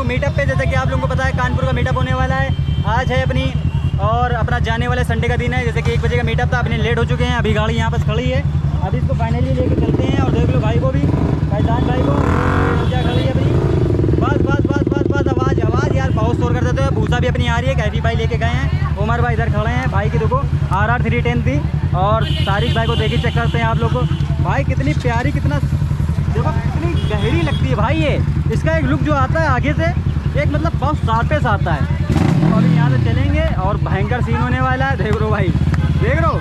Meetup पे, जैसे कि आप लोगों को पता है कानपुर का मीटअप होने वाला है। आज है अपनी और अपना जाने वाले संडे का दिन है। जैसे कि 1 बजे का मीटअप था, अपने लेट हो चुके हैं। अभी गाड़ी यहाँ पर खड़ी है, अभी इसको फाइनली लेके चलते हैं। और देख लो भाई को भी, पहचान भाई को क्या खड़ी है अपनी। बस बस बस बस बस आवाज़ आवाज़ यार बहुत शोर कर देते हैं। भूसा भी अपनी आ रही है, कैफी भाई लेके गए हैं। उमर भाई इधर खड़े हैं। भाई की देखो RR 310 थी। और तारिक भाई को देखिए चेक करते हैं आप लोग को। भाई कितनी प्यारी, कितना देखो कितनी गहरी लगती है भाई ये। इसका एक लुक जो आता है आगे से, एक मतलब बहुत शार्पेस आता है। तो अभी यहाँ से चलेंगे और भयंकर सीन होने वाला है। देख लो भाई, देख लो,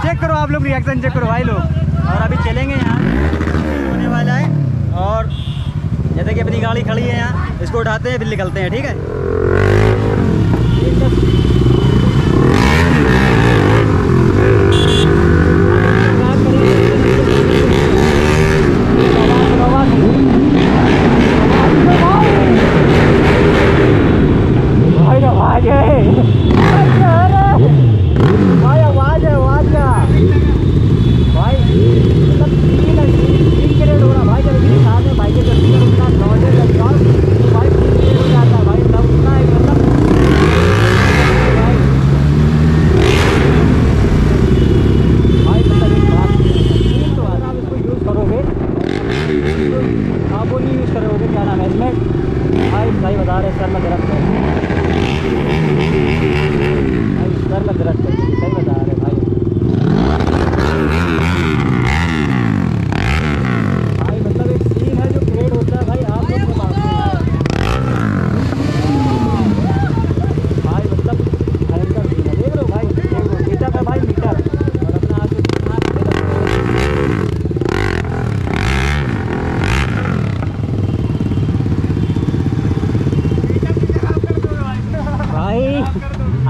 चेक करो आप लोग, रिएक्शन चेक करो भाई लोग। और अभी चलेंगे यहाँ होने वाला है। और जैसे कि अपनी गाड़ी खड़ी है यहाँ, इसको उठाते हैं फिर निकलते हैं, ठीक है।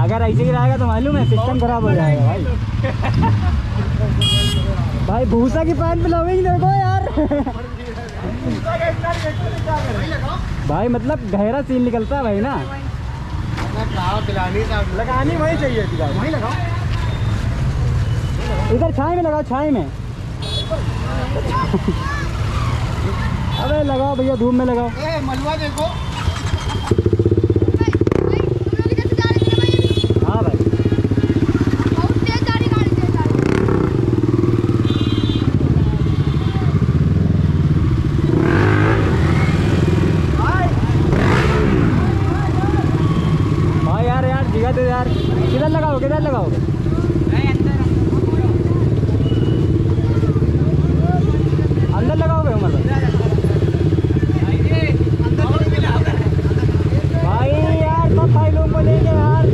अगर ऐसे ही रहेगा तो मालूम है सिस्टम खराब हो जाएगा भाई। भाई भूसा की पैंट पिलावेंगे देखो यार। भाई मतलब गहरा सीन निकलता है भाई ना। लगानी वही चाहिए थी, वही लगाओ। इधर छाई में लगाओ, छाई में। अबे लगाओ भैया, धूप में लगाओ। मलुआ देखो। यार किधर लगाओगे, किधर लगाओगे? अंदर लगाओगे उमर भाई? यार सब भाई लोगों को लेके यार।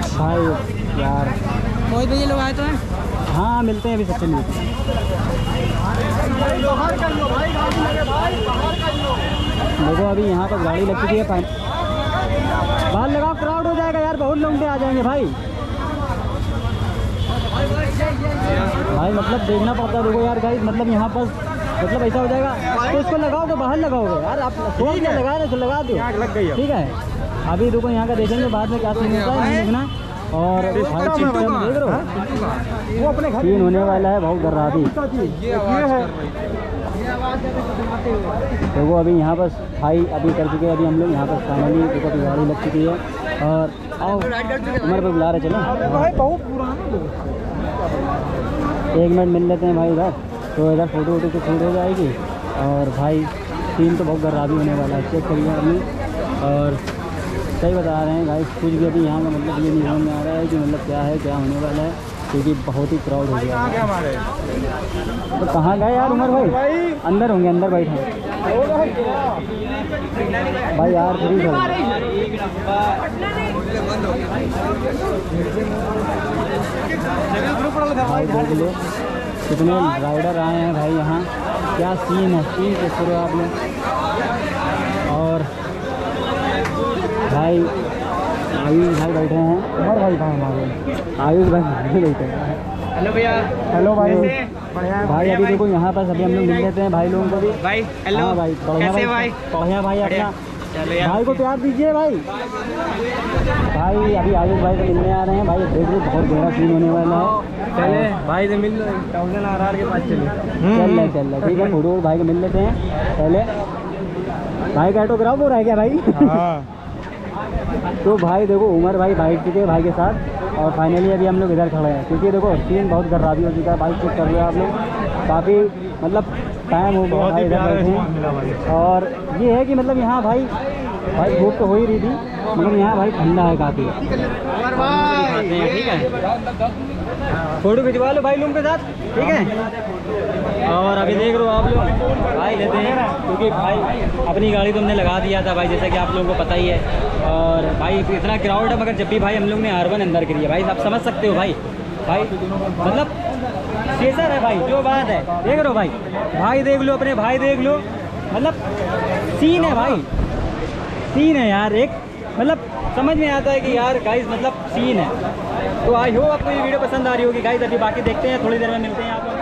भाई यार मोहित भैया लोग आए तो हैं। हाँ मिलते हैं अभी, सबसे मिलते हैं। देखो अभी यहाँ पर गाड़ी लग चुकी है, बाहर लगाओ, क्राउड हो जाएगा यार, बहुत लोग आ जाएंगे भाई। भाई मतलब देखना पड़ता है, देखो यार गाइस, मतलब यहाँ पर मतलब ऐसा हो जाएगा तो इसको लगाओगे, बाहर लगाओगे यार आप, सोच के लगा रहे तो लगा दो, लग गई ठीक है। अभी देखो यहाँ का देखेंगे बाद में क्या सीन होता है, देखना। और भाई सिस्टम देख रहे हो, वो अपने घर सीन होने वाला है बहुत गर्राबी। देखो अभी यहाँ पर भाई अभी कर चुके हैं, अभी हम लोग यहाँ पर फाइनली देखो अभी गाड़ी लग चुकी है। और आओ उमर पर बुला रहे, चलो 1 मिनट मिल लेते हैं भाई इधर, तो इधर फोटो वोटो तो शूट हो जाएगी। और भाई सीन तो बहुत गर्राबी होने वाला है, चेक करिए अभी। और सही बता रहे हैं गाइस, कुछ भी अभी यहाँ का मतलब ये नहीं समझ में आ रहा है कि मतलब क्या है, क्या होने वाला है, क्योंकि बहुत ही क्राउड हो गया है। तो कहाँ गए यार उमर भाई? अंदर होंगे, अंदर बैठे भाई यार। फ्री देख लो कितने राइडर आए हैं भाई यहाँ, क्या सीन है, सीन चेक करो आप लोग। और भाई आयुष भाई बैठे हैं, उमर भाई था हमारे, आयुष भाई बैठे हैं। हेलो भैया। हेलो भाई। भाई अभी देखो यहाँ पर सभी हम लोग मिल लेते हैं भाई लोगों को भी। भाई हेलो। हाँ भाई, कैसे भाई? बढ़िया भाई। अपना भाई को प्यार दीजिए भाई। भाई अभी आयुष भाई से मिलने आ रहे हैं भाई, देख लो बहुत बड़ा सीन होने वाला है। चले भाई से मिल लो, 1000 RR के पास चले। चल रहे ठीक है, फोटो भाई को मिल लेते हैं पहले। भाई का ऑटोग्राफ हो रहा है क्या भाई? हाँ। तो भाई देखो उमर भाई बैठ चुके हैं भाई के साथ, और फाइनली अभी हम लोग इधर खड़े हैं क्योंकि देखो सीन बहुत खराबी हो चुका है। बाइक चेक कर रहे हो आप लोग, काफ़ी मतलब टाइम हो गया भाई इधर बैठे। और ये है कि मतलब यहाँ भाई धूप तो हो ही रही थी, मगर यहाँ भाई ठंडा है काफ़ी। ठीक है, फोटो खिंचवा लो भाई लोगों के साथ, ठीक है। और अभी देख रहे हो आप लोग भाई लेते हैं, क्योंकि भाई अपनी गाड़ी तो हमने लगा दिया था भाई, जैसा कि आप लोगों को पता ही है। और भाई इतना क्राउड है, मगर जब भी भाई हम लोग ने R1 अंदर करी है भाई, आप समझ सकते हो भाई मतलब शेषर है भाई, जो बात है। देख रहे हो भाई, भाई देख लो अपने, भाई देख लो, मतलब सीन है भाई, सीन है यार। एक मतलब समझ में आता है कि यार गाइस मतलब सीन है। तो आई होप आपको ये वीडियो पसंद आ रही होगी गाइस। अभी बाकी देखते हैं, थोड़ी देर में मिलते हैं आप लोग।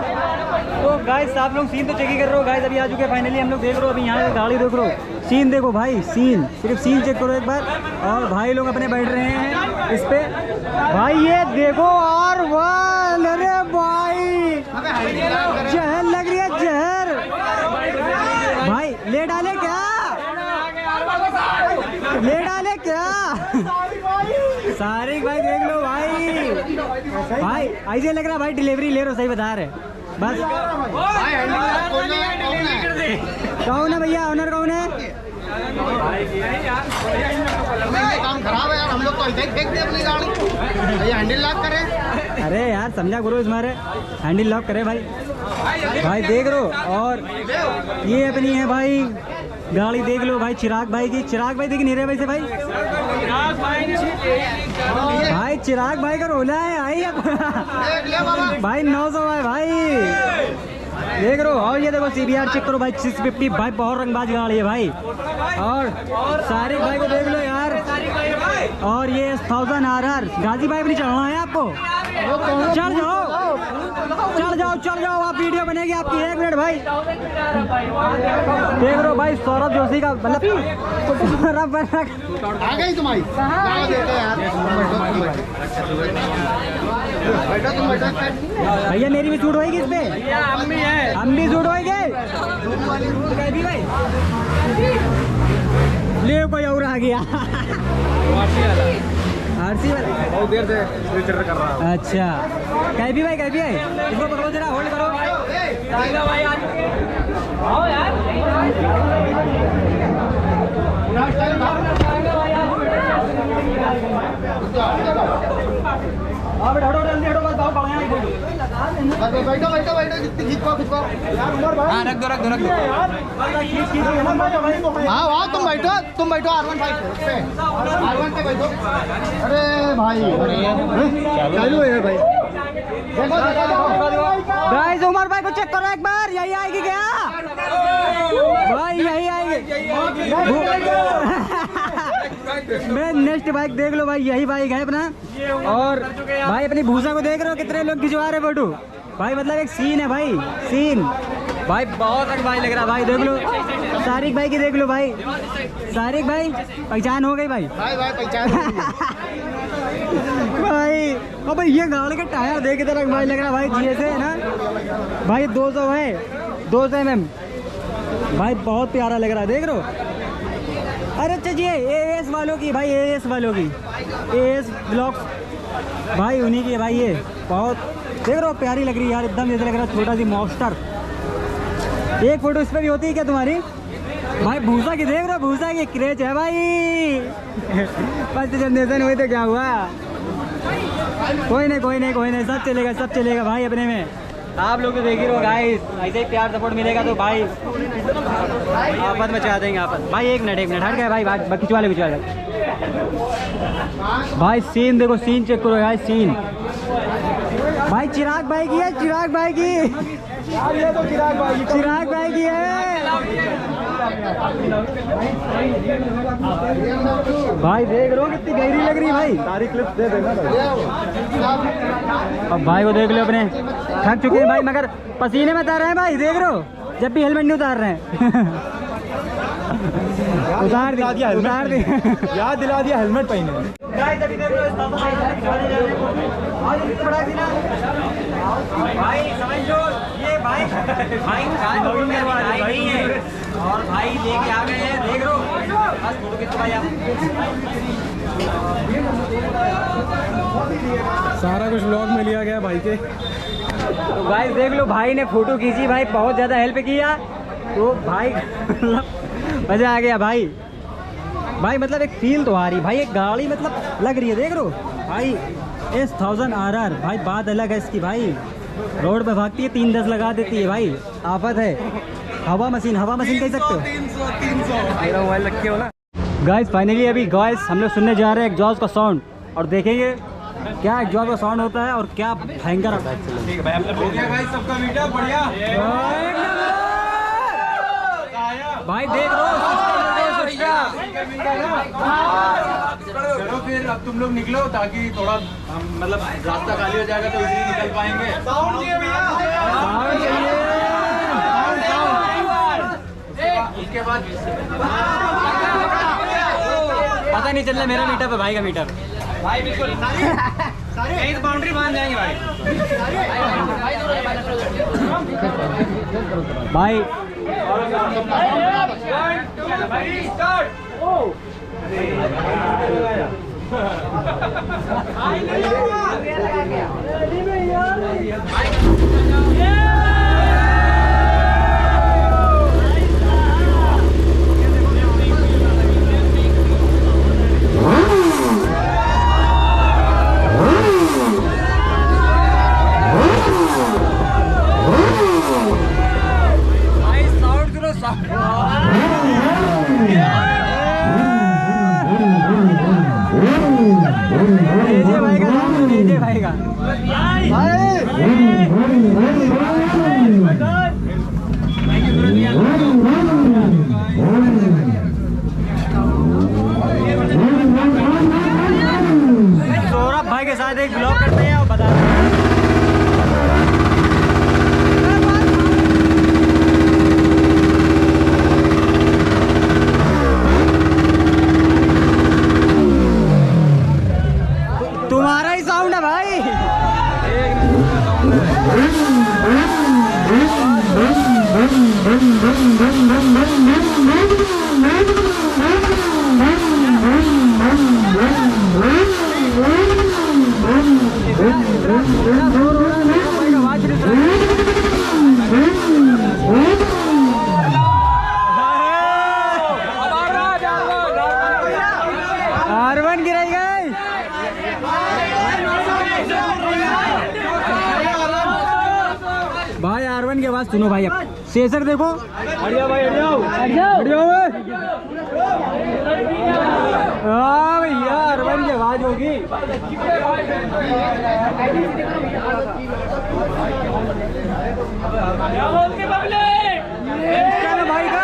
तो गाइस आप लोग सीन तो चेक ही कर रहे हो गाइस, अभी आ चुके हैं फाइनली हम लोग। देख रहे हो अभी यहाँ की गाड़ी देख रहे हो, सीन देखो भाई, सीन सिर्फ सीन चेक करो एक बार। और भाई लोग अपने बैठ रहे हैं इस पे भाई, ये देखो। और वाह, अरे भाई जहर लग रही है, जहर भाई। ले डाले क्या, ले डाले क्या? सारिक भाई देख लो भाई, भाई ऐसे लग रहा है भाई डिलीवरी ले रहे हो, सही बता रहे बस। कौन है भैया, ऑनर कौन है? काम खराब है यार, हम लोग तो ऐसे ही फेंक दे अपनी गाड़ी। भैया हैंडल लॉक करें। अरे यार समझा करो, इसमारे हैंडल लॉक करे भाई। भाई देख लो, और ये अपनी है भाई गाड़ी, देख लो भाई चिराग भाई की। चिराग भाई दिख नहीं रहे वैसे भाई, भाई चिराग भाई का रोला है आई भाई 900 है भाई, देख रहे हो। और ये देखो CBR चेक करो भाई, 650 भाई, बहुत रंगबाज गाड़ी है भाई। और सारिक भाई को देख लो यार। और ये 1000 RR गाजी भाई भी चढ़ना है आपको, चढ़ जाओ चढ़ जाओ चढ़ जाओ, आप वीडियो बनेगी आपकी। 1 मिनट भाई, देख रहे हो भाई सौरभ जोशी का मतलब आ गई तुम्हारी भैया, मेरी भी शूट होएगी इस पे, हम भी शूट होएंगे भाई। ले कोई और आ गया, आरसी वाला बहुत देर से स्विचर कर रहा है। अच्छा कैबी भाई, कैबी भाई इसको पकड़ो जरा, होल्ड करो भाई। आओ यार, हटो जल्दी हटो, बस बहुत बढ़िया है। बैठो बैठो बैठो, जितनी खींचो खींचो यार उमर भाई। हाँ रख दो रख दो रख दो। हाँ वाह, तुम बैठो R15 पे, R1 पे बैठो। अरे भाई चालू है भाई, देखो गाइस उमर भाई को चेक करो एक बार, यही आएगी क्या भाई, यही आएगी। मैं नेक्स्ट बाइक देख लो भाई, यही बाइक है अपना। और भाई अपनी भूसा को देख रहे हो, कितने लोग खिंचवा रहे फोटो भाई, मतलब एक सीन है भाई, सीन भाई, बहुत अच्छा भाई लग रहा है भाई। देख लो सारिक भाई की, देख लो भाई, सारिक भाई पहचान हो गई भाई, भाई पहचान भाई। अब भाई ये गाड़ी का टायर देख के तरह भाई लग रहा है भाई, GS है ना भाई, 200 है, 200 mm भाई, बहुत प्यारा लग रहा है, देख रहे हो। अरे अच्छा जी AS वालों की भाई, AS वालों की, AS ब्लॉक्स भाई, उन्हीं की है भाई। ये बहुत देख रहे हो प्यारी लग रही है यार, एकदम जैसे लग रहा है छोटा सी मॉन्स्टर। एक फोटो इस पर भी होती है क्या तुम्हारी भाई? भूसा की देख रहे हो, भूसा की क्रेज है भाई। फर्स्ट जनरेशन हुई तो क्या हुआ, कोई नहीं कोई नहीं कोई नहीं, सब चलेगा सब चलेगा भाई। अपने में आप लोग तो देख ही रहो गाइस, ऐसे ही प्यार सपोर्ट मिलेगा तो भाई आफत मचा देंगे आफत भाई। एक मिनट हट गए भाई, खिंचवा ले भाई। सीन देखो, सीन चेक करो यार, सीन भाई चिराग भाई की है, चिराग भाई की यार ये तो चिराग भाई की है। भाई देख लो कितनी गहरी लग रही है भाई। सारी क्लिप्स दे देना भाई। अब भाई को देख लो अपने थक चुके हैं भाई, मगर पसीने में उतार रहे हैं भाई, देख रहे हो जब भी हेलमेट नहीं उतार रहे हैं। उतार दिया याद दिला दिया हेलमेट पहने। भाई समझ लो ये भाई नहीं है और भाई लेके आ गए हैं, देख लो बस फोटो खींचो भाई आप। सारा कुछ व्लॉग में लिया गया भाई के। तो भाई देख लो भाई ने फोटो खींची भाई, बहुत ज़्यादा हेल्प किया तो भाई मज़ा आ गया भाई। भाई मतलब एक फील तो आ रही भाई, एक गाड़ी मतलब लग रही है, देख लो भाई S1000 RR भाई, बात अलग है इसकी भाई। रोड पे भागती है 310 लगा देती है भाई, आफत है। हवा मशीन कह सकते हो। 300 मेरा मोबाइल रखे हो ना। गाइस फाइनली अभी गाइस हम लोग सुनने जा रहे हैं एग्जॉस्ट का साउंड और देखेंगे क्या एग्जॉस्ट का साउंड होता है और क्या भयंकर होता है। ठीक है भाई, आप हो गया भाई सबका मीटर बढ़िया। भाई देख लो चलो फिर अब तुम लोग निकलो ताकि थोड़ा मतलब रास्ता खाली हो जाएगा तो इजीली निकल पाएंगे। साउंड चाहिए भैया, उसके बाद पता नहीं चल रहा मेरा मीटर है भाई का मीटर भाई बिल्कुल सारी बाउंड्री बांध जाएंगे भाई। सौरभ भाई के साथ एक ब्लॉग करते हैं और बता रहे हैं। तुम्हारा ही साउंड है भाई। R1 गिराई गई। भाई R1 की आवाज सुनो भाई, अब सेसर देखो। बढ़िया भाई, बढ़िया हाँ भैया R1 की आवाज होगी। भाई का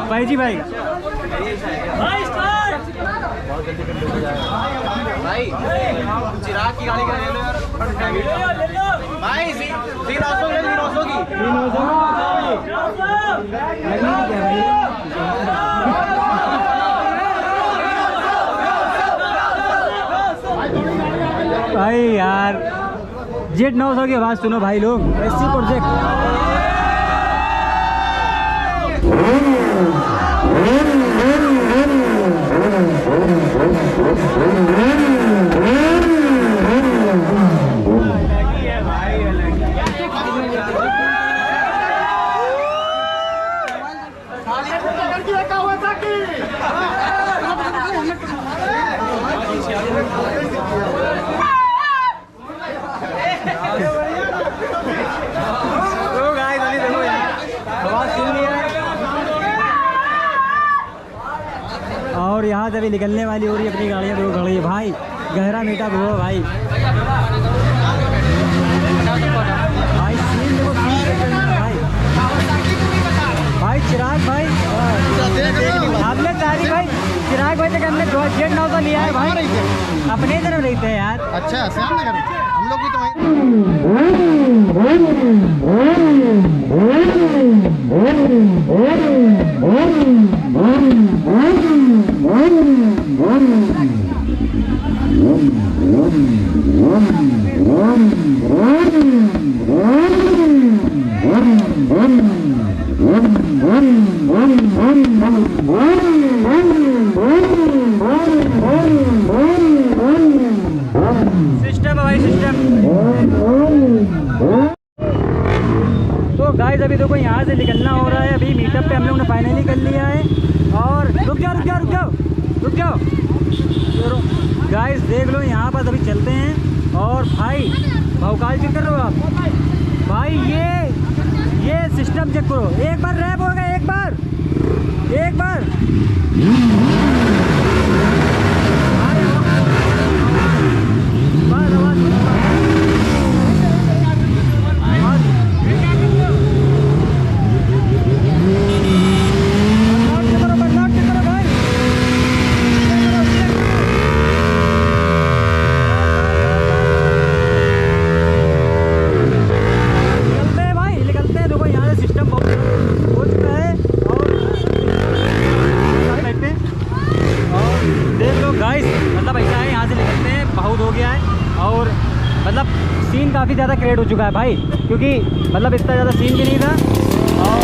भाई जी भाई भाई चिराग की गाड़ी का ले लो यार भाई। भाई यार जेट 900 की आवाज सुनो भाई लोग, ऐसी प्रोजेक्ट। और यहाँ से भी निकलने वाली हो रही है अपनी गाड़ियाँ, दो गाड़ी भाई, गहरा मीठा हुआ भाई। गाँव का लिया है कहाँ भाई? रहते हैं? अपने तरफ रहते हैं यार। अच्छा श्याम नगर, हम लोग भी तो वहीं। सिस्टम है भाई, सिस्टम। तो गाइस अभी देखो यहाँ से निकलना हो रहा है। अभी मीटअप पे हम लोग ने फाइनली कर लिया है। और रुक जाओ रुक जाओ रुक जाओ रुक जाओ गाइस, देख लो यहाँ पर अभी चलते हैं। और भाई भौकाल चेक कर रहे हो आप भाई? ये सिस्टम चेक करो। एक बार रैप होगा, एक बार मतलब सीन काफ़ी ज़्यादा क्रिएट हो चुका है भाई, क्योंकि मतलब इतना ज़्यादा सीन भी नहीं था। और